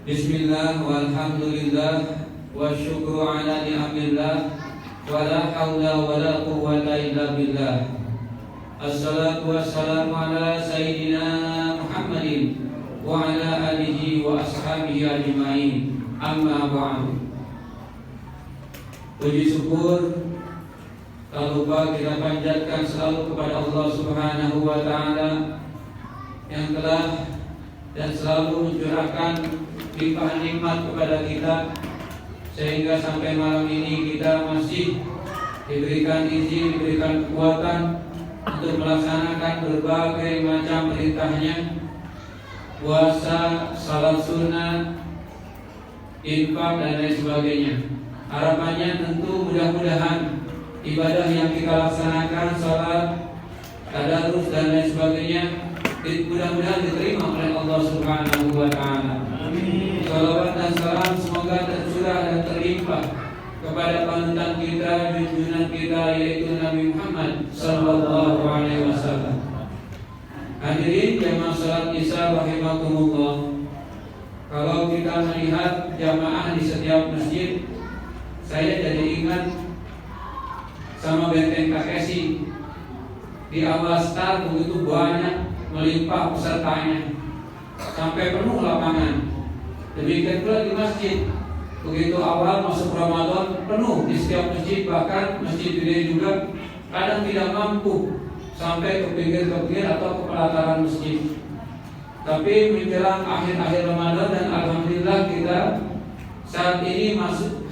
Bismillah walhamdulillah wa syukru ala ni'amillah wa la hawla wa la quwwata illa billah. Assalatu wassalamu ala sayyidina Muhammadin wa ala alihi wa ashabihi ajma'in. Amma ba'du. Puji syukur tak lupa kita panjatkan selalu kepada Allah Subhanahu wa ta'ala yang telah dan selalu mencurahkan limpahan nikmat kepada kita, sehingga sampai malam ini kita masih diberikan izin, diberikan kekuatan untuk melaksanakan berbagai macam perintahnya, puasa, salat sunnah, infak dan lain sebagainya. Harapannya tentu mudah-mudahan ibadah yang kita laksanakan, salat, tadarus dan lain sebagainya, mudah-mudahan diterima oleh Allah Subhanahu wa ta'ala. Salawat dan salam semoga tercurah dan terlimpah kepada panutan kita, junjungan kita, yaitu Nabi Muhammad sallallahu alaihi wasallam. Hadirin jamaah salat Isya rahimakumullah. Kalau kita melihat jamaah di setiap masjid, saya jadi ingat sama benteng KSI. Di awal start begitu banyak melimpah pesertanya sampai penuh lapangan. Demikian pula di masjid, begitu awal masuk Ramadan penuh di setiap masjid, bahkan masjid gede juga kadang tidak mampu sampai ke pinggir atau ke pelataran masjid. Tapi menjelang akhir-akhir Ramadan dan alhamdulillah kita saat ini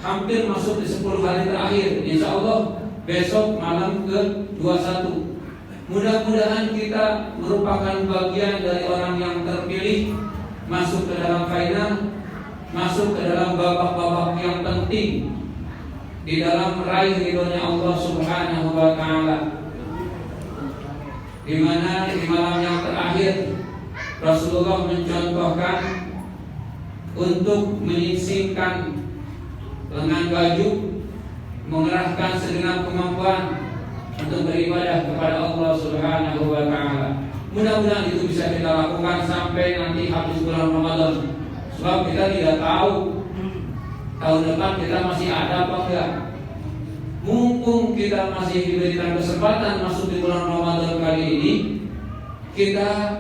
hampir masuk di 10 hari terakhir. Insya Allah besok malam ke-21. Mudah-mudahan kita merupakan bagian dari orang yang terpilih masuk ke dalam final, masuk ke dalam babak-babak yang penting di dalam meraih ridhonya Allah Subhanahu wa ta'ala, di mana di malam yang terakhir Rasulullah mencontohkan untuk menyingsingkan lengan baju, mengerahkan segenap kemampuan untuk beribadah kepada Allah Subhanahu wa ta'ala. Mudah-mudahan itu bisa kita lakukan sampai nanti habis bulan Ramadan. Sebab kita tidak tahu tahun depan kita masih ada apa enggak. Mumpung kita masih diberikan kesempatan masuk di bulan Ramadan kali ini, kita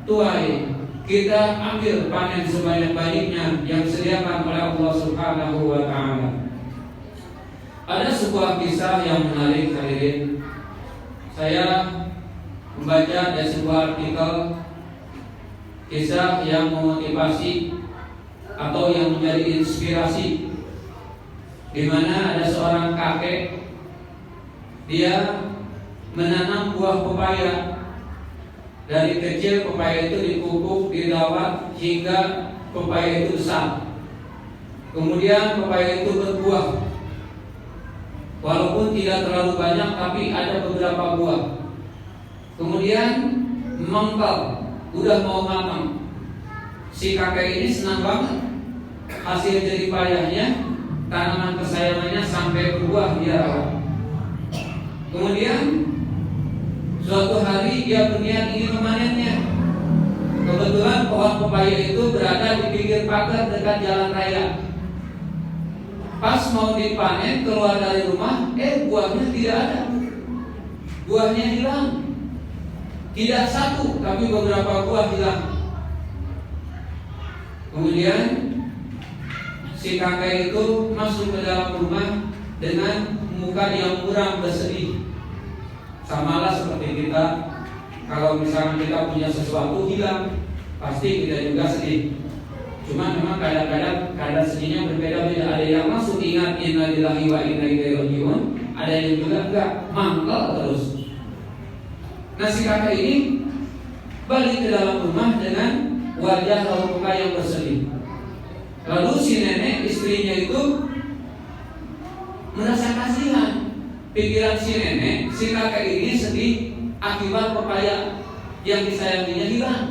tuai, kita ambil panen sebanyak-banyaknya yang disediakan oleh Allah Subhanahu wa ta'ala. Ada sebuah kisah yang menarik, hadirin. Saya membaca dari sebuah artikel kisah yang memotivasi atau yang menjadi inspirasi, di mana ada seorang kakek, dia menanam buah pepaya. Dari kecil pepaya itu dipupuk, dirawat hingga pepaya itu besar. Kemudian pepaya itu berbuah. Walaupun tidak terlalu banyak, tapi ada beberapa buah. Kemudian mengkal, udah mau matang. Si kakek ini senang banget. Hasil jerih payahnya, tanaman kesayangannya sampai berbuah dia rawat. Kemudian suatu hari dia berniat ingin memanennya. Kebetulan pohon pepaya itu berada di pinggir pagar dekat jalan raya. Pas mau dipanen keluar dari rumah, buahnya tidak ada. Buahnya hilang. Tidak satu, tapi beberapa buah hilang. Kemudian si kakek itu masuk ke dalam rumah dengan muka yang muram bersedih. Samalah seperti kita, kalau misalnya kita punya sesuatu hilang, pasti kita juga sedih. Cuma memang kadang-kadang kadar sedihnya berbeda-beda. Ada yang masuk ingat inna lillahi wa inna ilaihi raji'un, ada yang juga enggak, mangkal terus. Nah, si kakek ini balik ke dalam rumah dengan wajah lalu muka yang bersedih. Lalu si nenek, istrinya itu merasa kasihan. Pikiran si nenek, si kakek ini sedih akibat pepaya yang disayanginya hilang.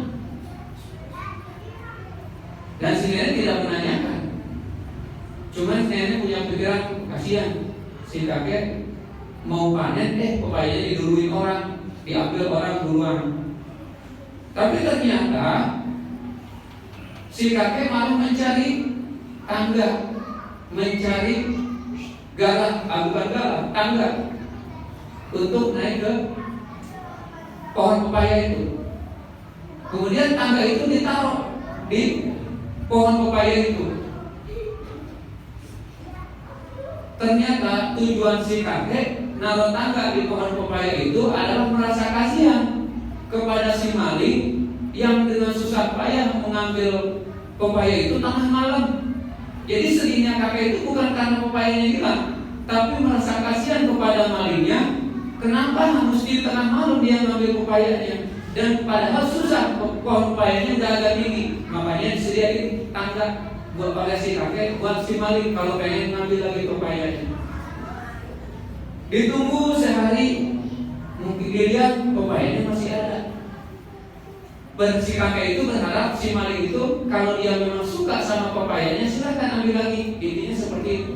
Dan si nenek tidak menanyakan. Cuma si nenek punya pikiran kasihan. Si kakek mau panen, pepayanya diduluin orang, diambil orang duluan. Tapi ternyata Si kakek malah mencari tangga, mencari bukan tangga untuk naik ke pohon pepaya itu. Kemudian tangga itu ditaruh di pohon pepaya itu. Ternyata tujuan si kakek naruh tangga di pohon pepaya itu adalah merasa kasihan kepada si maling yang dengan susah payah mengambil pepaya itu tengah malam. Jadi sedihnya kakek itu bukan karena pepayanya hilang, tapi merasa kasihan kepada malingnya. Kenapa harus di tengah malam dia mengambil pepayanya? Dan padahal susah, pohon pepayanya udah agak tinggi. Makanya disediain tangga buat oleh si kakek, buat si maling kalau pengen ngambil lagi pepayanya. Ditunggu sehari, mungkin dilihat pepayanya masih ada. Si kakek itu berharap si maling itu kalau dia memang suka sama pepayanya silakan ambil lagi. Intinya seperti itu.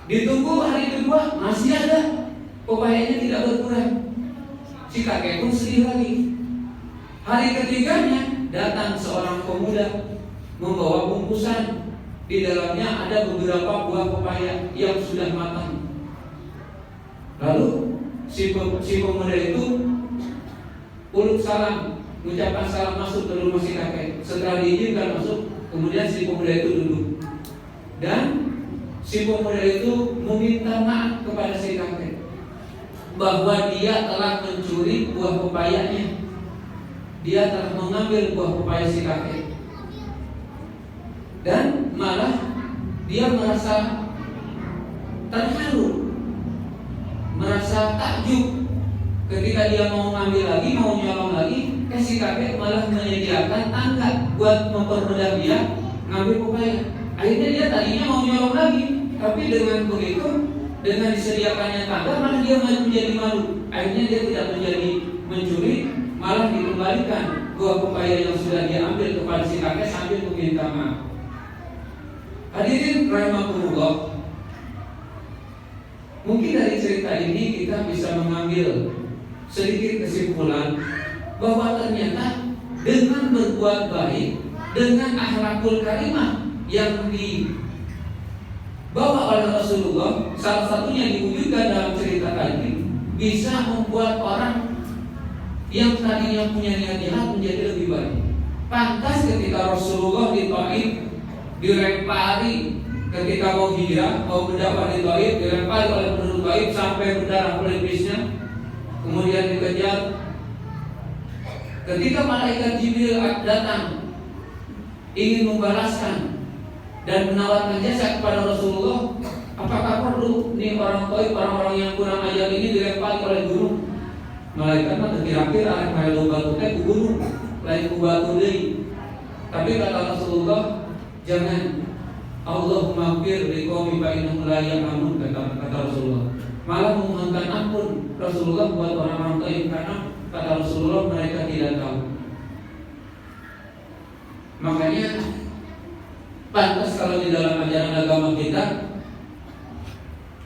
Ditunggu hari kedua masih ada, pepayanya tidak berkurang. Si kakek pun sedih lagi. Hari ketiganya datang seorang pemuda membawa bungkusan. Di dalamnya ada beberapa buah pepaya yang sudah matang. Lalu si pemuda itu uluk salam, mengucapkan salam masuk ke rumah si kakek. Setelah diizinkan masuk, kemudian si pemuda itu duduk. Dan si pemuda itu meminta maaf kepada si kakek bahwa dia telah mencuri buah pepayanya. Dia telah mengambil buah pepaya si kakek. Dan malah dia merasa terharu, merasa takjub ketika dia mau ngambil lagi, mau nyolong lagi, si kakek malah menyediakan tangga buat mempermudah dia ngambil pepaya. Akhirnya dia tadinya mau nyolong lagi, tapi dengan begitu, dengan disediakannya tangga, malah dia menjadi malu. Akhirnya dia tidak menjadi mencuri, malah dikembalikan buah pepaya yang sudah dia ambil kepada si kakek sambil meminta maaf. Hadirin rahimakumullah, mungkin dari cerita ini kita bisa mengambil sedikit kesimpulan bahwa ternyata dengan berbuat baik, dengan akhlakul karimah yang dibawa oleh Rasulullah, salah satunya diwujudkan dalam cerita tadi, bisa membuat orang yang tadinya punya niat jahat menjadi lebih baik. Pantas ketika Rasulullah di Taif dilempari, ketika mau hijrah, mau berdakwah di Taif, dilempari oleh penduduk Taif sampai berdarah pelipisnya, kemudian dikejar. Ketika malaikat Jibril datang ingin membalaskan dan menawarkan jasa kepada Rasulullah, apakah perlu nih orang Taif, orang-orang yang kurang ajar ini dilempari oleh gunung? Malaikat mah kira-kira kayak lomba teh ke gunung, lain ke batu deui. Tapi kata Rasulullah, jangan. Allahumma maghfir liqaumi fa innahum la ya'lamun, kata Rasulullah. Malah memohonkan ampun Rasulullah buat orang-orang Taif karena kata Rasulullah mereka tidak tahu. Makanya pantas kalau di dalam ajaran agama kita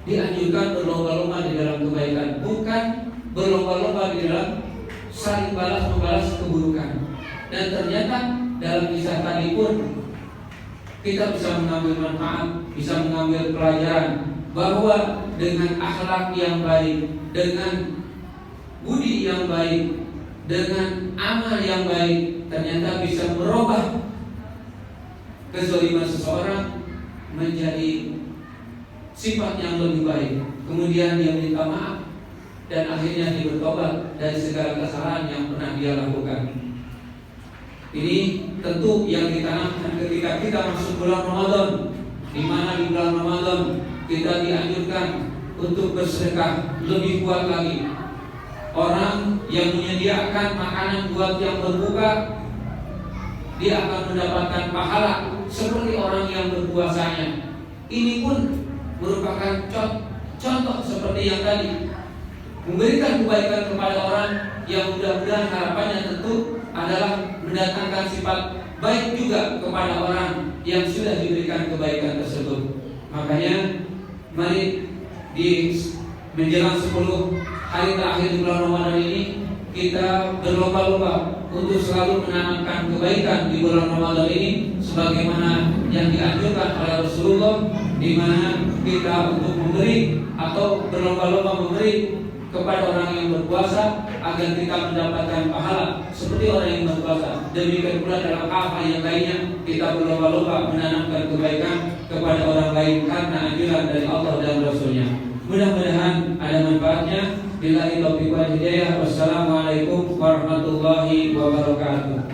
dianjurkan berlomba-lomba di dalam kebaikan, bukan berlomba-lomba di dalam saling balas membalas keburukan. Dan ternyata dalam kisah tadi pun kita bisa mengambil manfaat, bisa mengambil pelajaran bahwa dengan akhlak yang baik, dengan budi yang baik, dengan amal yang baik, ternyata bisa merubah kezaliman seseorang menjadi sifat yang lebih baik. Kemudian dia minta maaf dan akhirnya dia bertobat dari segala kesalahan yang pernah dia lakukan. Ini tentu yang ditanamkan ketika kita masuk bulan Ramadan, di mana di bulan Ramadan kita dianjurkan untuk bersedekah lebih kuat lagi. Orang yang menyediakan makanan buat yang berbuka, dia akan mendapatkan pahala seperti orang yang berpuasanya. Ini pun merupakan contoh seperti yang tadi, memberikan kebaikan kepada orang yang mudah-mudahan harapannya tentu adalah mendatangkan sifat baik juga kepada orang yang sudah diberikan kebaikan tersebut. Makanya mari di menjelang 10 hari terakhir di bulan Ramadan ini kita berlomba-lomba untuk selalu menanamkan kebaikan di bulan Ramadan ini sebagaimana yang dianjurkan oleh Rasulullah, di mana kita untuk memberi atau berlomba-lomba memberi kepada orang yang berpuasa agar kita mendapatkan pahala seperti orang yang berpuasa. Demikian pula dalam hal yang lainnya kita berlomba-lomba menanamkan kebaikan kepada orang lain karena anjuran dari Allah dan Rasulnya. Mudah-mudahan ada manfaatnya. Billahi taufiq wal hidayah. Wassalamualaikum warahmatullahi wabarakatuh.